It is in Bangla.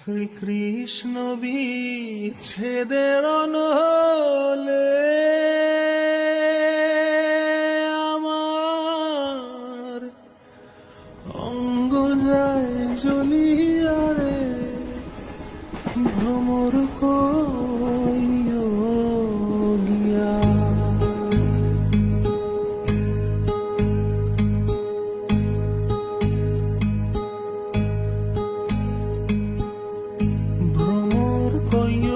শ্রীকৃষ্ণ বিচ্ছেদের অনলে আমার অঙ্গ যায় জ্বলিয়া রে, ভ্রমর কইও গিয়া। ভ্রমর কইও